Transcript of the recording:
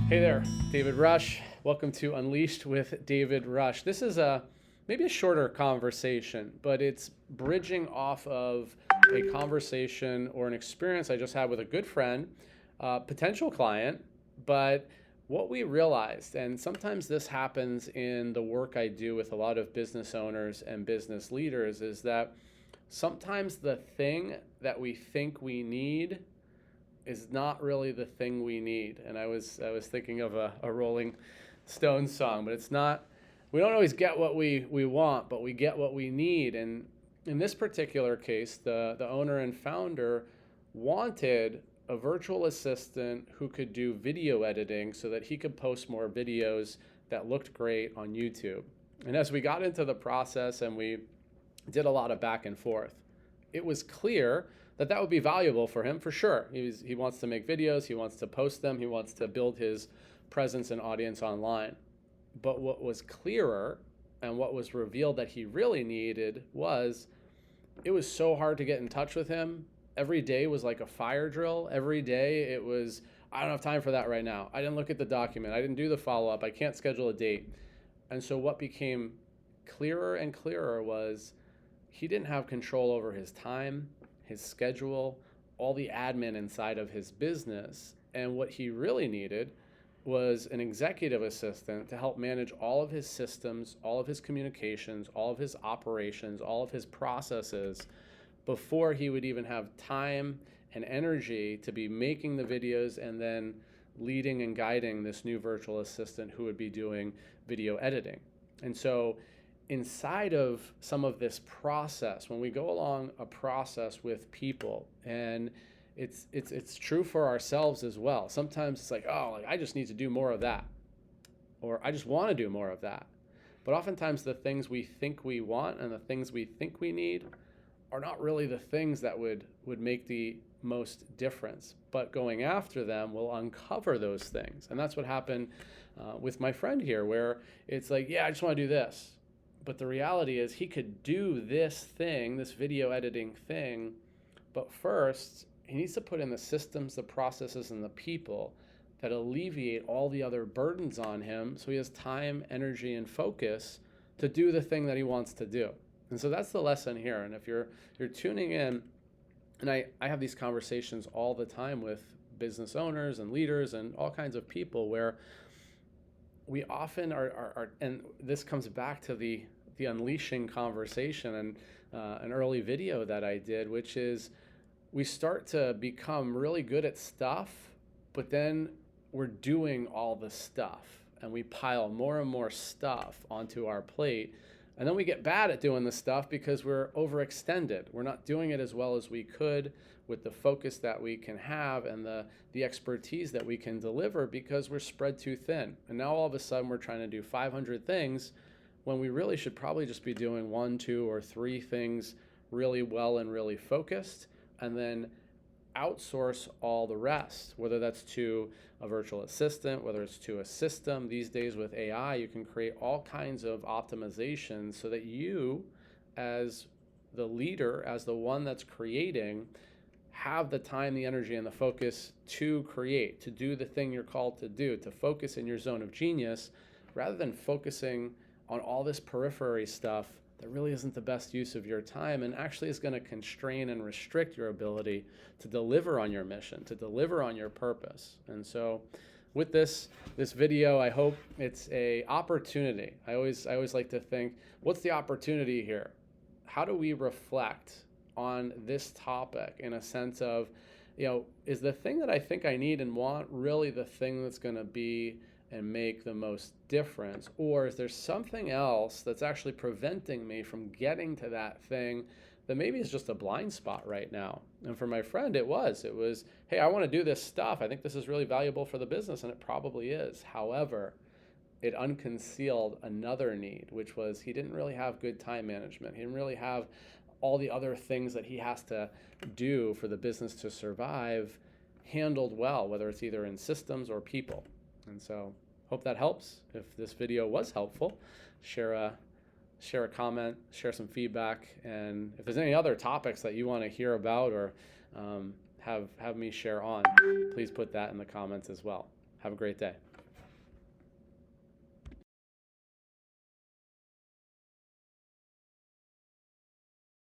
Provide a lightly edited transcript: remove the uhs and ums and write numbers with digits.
Hey there, David Rush. Welcome to Unleashed with David Rush. This is maybe a shorter conversation, but it's bridging off of a conversation or an experience I just had with a good friend, potential client, but what we realized, and sometimes this happens in the work I do with a lot of business owners and business leaders, is that sometimes the thing that we think we need is not really the thing we need. And I was thinking of a Rolling Stones song, but it's not, we don't always get what we want, but we get what we need. And in this particular case, the owner and founder wanted a virtual assistant who could do video editing so that he could post more videos that looked great on YouTube. And as we got into the process and we did a lot of back and forth, it was clear that would be valuable for him for sure. He wants to make videos, he wants to post them, he wants to build his presence and audience online. But what was clearer and what was revealed that he really needed was, it was so hard to get in touch with him. Every day was like a fire drill. Every day it was, I don't have time for that right now. I didn't look at the document. I didn't do the follow-up. I can't schedule a date. And so what became clearer and clearer was he didn't have control over his time, his schedule, all the admin inside of his business. And what he really needed was an executive assistant to help manage all of his systems, all of his communications, all of his operations, all of his processes before he would even have time and energy to be making the videos and then leading and guiding this new virtual assistant who would be doing video editing. And so inside of some of this process, when we go along a process with people, and it's true for ourselves as well. Sometimes it's like, oh, I just need to do more of that, or I just want to do more of that. But oftentimes the things we think we want and the things we think we need are not really the things that would make the most difference. But going after them will uncover those things. And that's what happened with my friend here, where it's like, yeah, I just want to do this. But the reality is he could do this thing, this video editing thing, but first he needs to put in the systems, the processes, and the people that alleviate all the other burdens on him so he has time, energy, and focus to do the thing that he wants to do. And so that's the lesson here. And if you're tuning in, and I have these conversations all the time with business owners and leaders and all kinds of people where we often are and this comes back to the unleashing conversation and an early video that I did, which is we start to become really good at stuff, but then we're doing all the stuff and we pile more and more stuff onto our plate. And then we get bad at doing the stuff because we're overextended. We're not doing it as well as we could with the focus that we can have and the expertise that we can deliver because we're spread too thin. And now all of a sudden we're trying to do 500 things when we really should probably just be doing 1, 2, or 3 things really well and really focused, and then outsource all the rest, whether that's to a virtual assistant, whether it's to a system. These days with AI, you can create all kinds of optimizations so that you, as the leader, as the one that's creating, have the time, the energy, and the focus to create, to do the thing you're called to do, to focus in your zone of genius, rather than focusing on all this periphery stuff that really isn't the best use of your time and actually is going to constrain and restrict your ability to deliver on your mission, to deliver on your purpose. And so with this video, I hope it's a opportunity. I always like to think, what's the opportunity here? How do we reflect on this topic in a sense of, is the thing that I think I need and want really the thing that's going to be and make the most difference? Or is there something else that's actually preventing me from getting to that thing that maybe is just a blind spot right now? And for my friend, it was, hey, I want to do this stuff. I think this is really valuable for the business, and it probably is. However, it unconcealed another need, which was he didn't really have good time management. He didn't really have all the other things that he has to do for the business to survive handled well, whether it's either in systems or people. And so hope that helps. If this video was helpful, share a comment, share some feedback, and if there's any other topics that you want to hear about or have me share on, please put that in the comments as well. Have a great day.